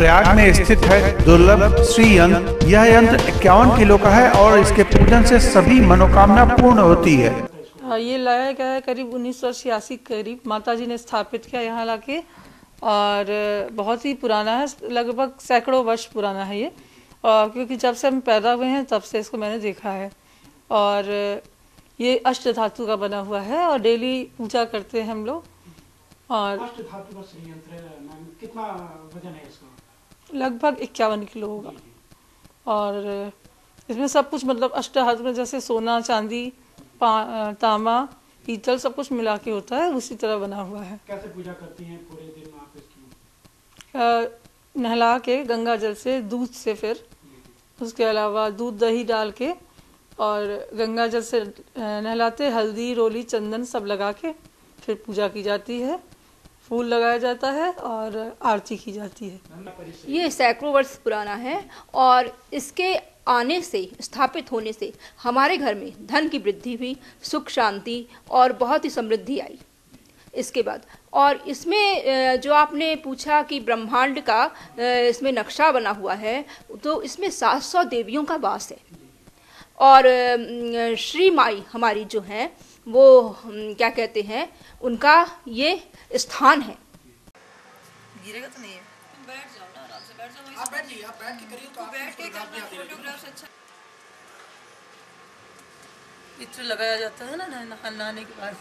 प्रयाग में स्थित है दुर्लभ श्री यंत्र। यह यंत्र 51 किलो का है और इसके पूजन से सभी मनोकामना पूर्ण होती है। ये लाया गया है करीब 1986 करीब माता जी ने स्थापित किया यहाँ लाके, और बहुत ही पुराना है, लगभग सैकड़ों वर्ष पुराना है ये। और क्योंकि जब से हम पैदा हुए हैं तब से इसको मैंने देखा है। और ये अष्ट धातु का बना हुआ है और डेली पूजा करते हैं हम लोग। और अष्ट धातु का श्री यंत्र मैम, कितना वजन है इसका? लगभग 51 किलो होगा। और इसमें सब कुछ मतलब अष्ट धातु में जैसे सोना, चांदी, तांबा, पीतल सब कुछ मिला के होता है, उसी तरह बना हुआ है। कैसे पूजा करती हैं पूरे दिन आप इसकी? नहला के गंगा जल से, दूध से, फिर उसके अलावा दूध दही डाल के और गंगा जल से नहलाते, हल्दी, रोली, चंदन सब लगा के फिर पूजा की जाती है, फूल लगाया जाता है और आरती की जाती है। ये सैकड़ों वर्ष पुराना है और इसके आने से, स्थापित होने से हमारे घर में धन की वृद्धि हुई, सुख शांति और बहुत ही समृद्धि आई इसके बाद। और इसमें जो आपने पूछा कि ब्रह्मांड का इसमें नक्शा बना हुआ है, तो इसमें 700 देवियों का वास है। और श्री माई हमारी जो है वो क्या कहते हैं, उनका ये स्थान है। गिरेगा तो नहीं है? बैठ जाओ ना, आराम से बैठ जाओ। आप बैठ जाइए, आप बैठ के करिए तो बैठ के करना फोटोग्राफ्स अच्छा। इत्र लगाया जाता है ना नहाने के बाद।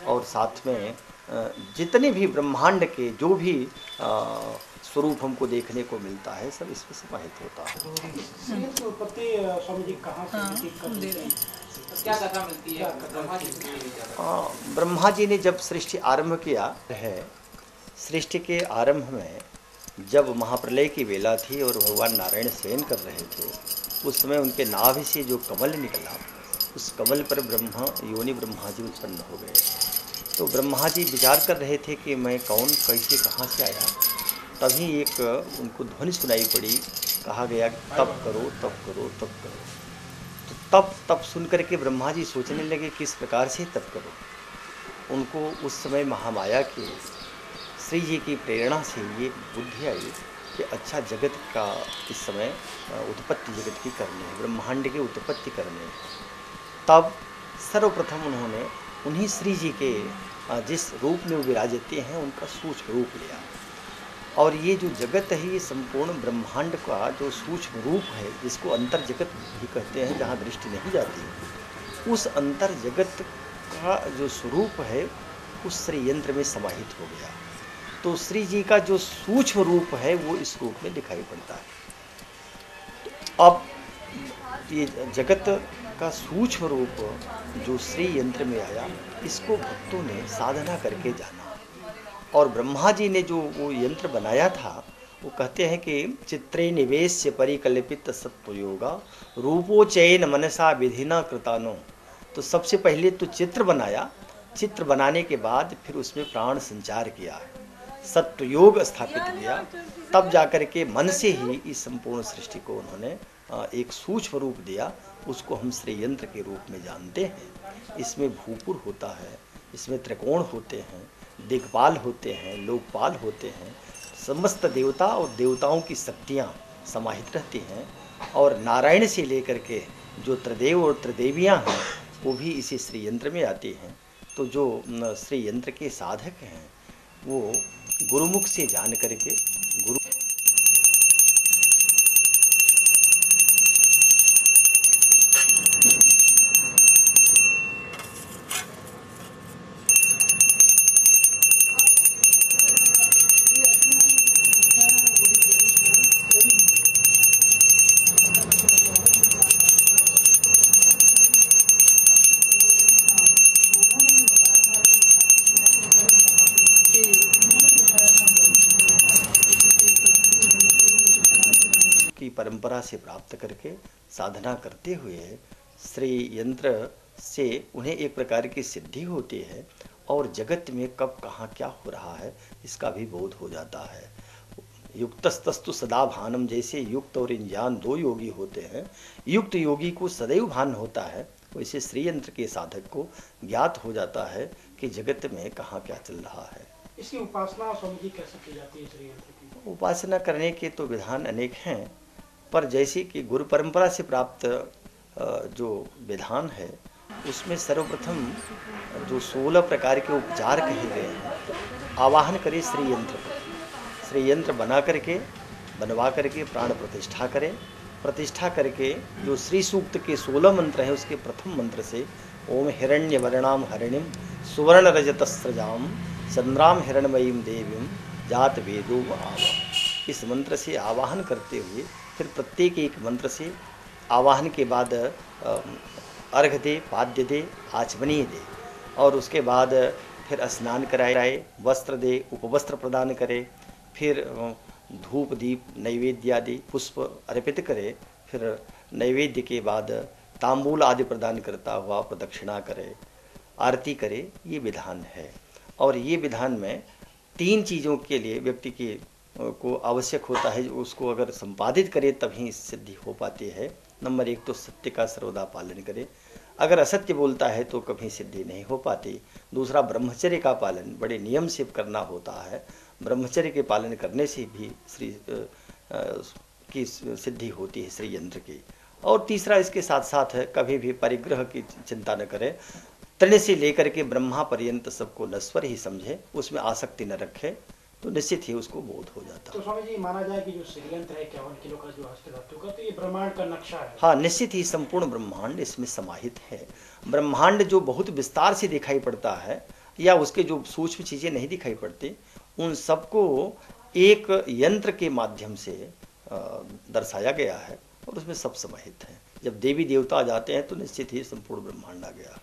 और साथ में जितने भी ब्रह्मांड के जो भी स्वरूप हमको देखने को मिलता है, सब इसमें समाहित होता है। उत्पत्ति स्वामी जी कहाँ से, क्या कथा मिलती है? ब्रह्मा जी ने जब सृष्टि आरंभ किया है, सृष्टि के आरंभ में जब महाप्रलय की वेला थी और भगवान नारायण शयन कर रहे थे, उस समय उनके नाभि से जो कमल निकला, उस कमल पर योनि ब्रह्मा जी उत्पन्न हो गए। तो ब्रह्मा जी विचार कर रहे थे कि मैं कौन, कैसे, कहाँ से आया। तभी एक उनको ध्वनि सुनाई पड़ी, कहा गया तप करो, तप करो, तप करो। तो तप सुन करके ब्रह्मा जी सोचने लगे किस प्रकार से तप करो। उनको उस समय महामाया के श्री जी की प्रेरणा से ये बुद्धि आई कि अच्छा, जगत का इस समय उत्पत्ति जगत की करनी है, ब्रह्मांड की उत्पत्ति करनी है। तब सर्वप्रथम उन्होंने उन्हीं श्री जी के जिस रूप में वो विराजते हैं उनका सूक्ष्म रूप लिया। और ये जो जगत है, ये संपूर्ण ब्रह्मांड का जो सूक्ष्म रूप है, जिसको अंतर जगत भी कहते हैं, जहाँ दृष्टि नहीं जाती, उस अंतर जगत का जो स्वरूप है उस श्री यंत्र में समाहित हो गया। तो श्री जी का जो सूक्ष्म रूप है वो इस रूप में दिखाई पड़ता है। तो अब ये जगत का सूक्ष्म रूप जो श्री यंत्र में आया, इसको भक्तों ने साधना करके जाना। और ब्रह्मा जी ने जो वो यंत्र बनाया था, वो कहते हैं कि चित्रे निवेश्य परिकल्पित सत्वयोगा रूपोचयन मनसा विधिना कृतानो। तो सबसे पहले तो चित्र बनाया, चित्र बनाने के बाद फिर उसमें प्राण संचार किया, सत्वयोग स्थापित किया, तब जाकर के मन से ही इस संपूर्ण सृष्टि को उन्होंने एक सूक्ष्म रूप दिया। उसको हम श्री यंत्र के रूप में जानते हैं। इसमें भूपुर होता है, इसमें त्रिकोण होते हैं, दिक्पाल होते हैं, लोकपाल होते हैं, समस्त देवता और देवताओं की शक्तियाँ समाहित रहती हैं। और नारायण से लेकर के जो त्रिदेव और त्रिदेवियाँ हैं वो भी इसी श्री यंत्र में आती हैं। तो जो श्री यंत्र के साधक हैं वो गुरुमुख से जान करके गुरु की परंपरा से प्राप्त करके साधना करते हुए श्री यंत्र से उन्हें एक प्रकार की सिद्धि होती है और जगत में कब कहाँ क्या हो रहा है इसका भी बोध हो जाता है। युक्तस्तस्तु सदा भानम, जैसे युक्त और इंजान दो योगी होते हैं, युक्त योगी को सदैव भान होता है, वैसे श्री यंत्र के साधक को ज्ञात हो जाता है कि जगत में कहाँ क्या चल रहा है। इसकी उपासना स्वामी जी कैसे की जाती है श्री यंत्र की? उपासना करने के तो विधान अनेक हैं, पर जैसे कि गुरु परंपरा से प्राप्त जो विधान है उसमें सर्वप्रथम जो 16 प्रकार के उपचार कहे गए हैं, आवाहन करे श्री यंत्र को, श्री यंत्र बनवा करके प्राण प्रतिष्ठा करें, प्रतिष्ठा करके जो श्री सूक्त के 16 मंत्र हैं उसके प्रथम मंत्र से ओम हिरण्य वर्णाम हरिणीम सुवर्ण रजतस्रजाम चंद्राम हिरणमयीम देवीम जात वेदो आवा, इस मंत्र से आवाहन करते हुए फिर प्रत्येक एक मंत्र से आवाहन के बाद अर्घ दे, पाद्य दे, आचमनीय दे, और उसके बाद फिर स्नान कराए, वस्त्र दे, उपवस्त्र प्रदान करे, फिर धूप दीप नैवेद्य आदि पुष्प अर्पित करे, फिर नैवेद्य के बाद तांबूल आदि प्रदान करता हुआ प्रदक्षिणा करे, आरती करे, ये विधान है। और ये विधान में 3 चीज़ों के लिए व्यक्ति को आवश्यक होता है, उसको अगर संपादित करे तभी सिद्धि हो पाती है। नंबर 1 तो सत्य का सर्वदा पालन करे, अगर असत्य बोलता है तो कभी सिद्धि नहीं हो पाती। दूसरा ब्रह्मचर्य का पालन बड़े नियम से करना होता है, ब्रह्मचर्य के पालन करने से भी श्री की सिद्धि होती है श्री यंत्र की। और तीसरा इसके साथ साथ है कभी भी परिग्रह की चिंता न करे, तृण से लेकर के ब्रह्मा पर्यंत सबको नश्वर ही समझे, उसमें आसक्ति न रखे, तो निश्चित ही उसको बोध हो जाता। तो स्वामी जी माना जाए कि जो श्री यंत्र है 51 किलो का जो हस्त धातु का, तो ये ब्रह्मांड का नक्शा है। हाँ, निश्चित ही संपूर्ण ब्रह्मांड इसमें समाहित है। ब्रह्मांड जो बहुत विस्तार से दिखाई पड़ता है या उसके जो सूक्ष्म चीजें नहीं दिखाई पड़ती, उन सबको एक यंत्र के माध्यम से दर्शाया गया है और उसमें सब समाहित है। जब देवी देवता आ जाते हैं तो निश्चित ही संपूर्ण ब्रह्मांड आ गया।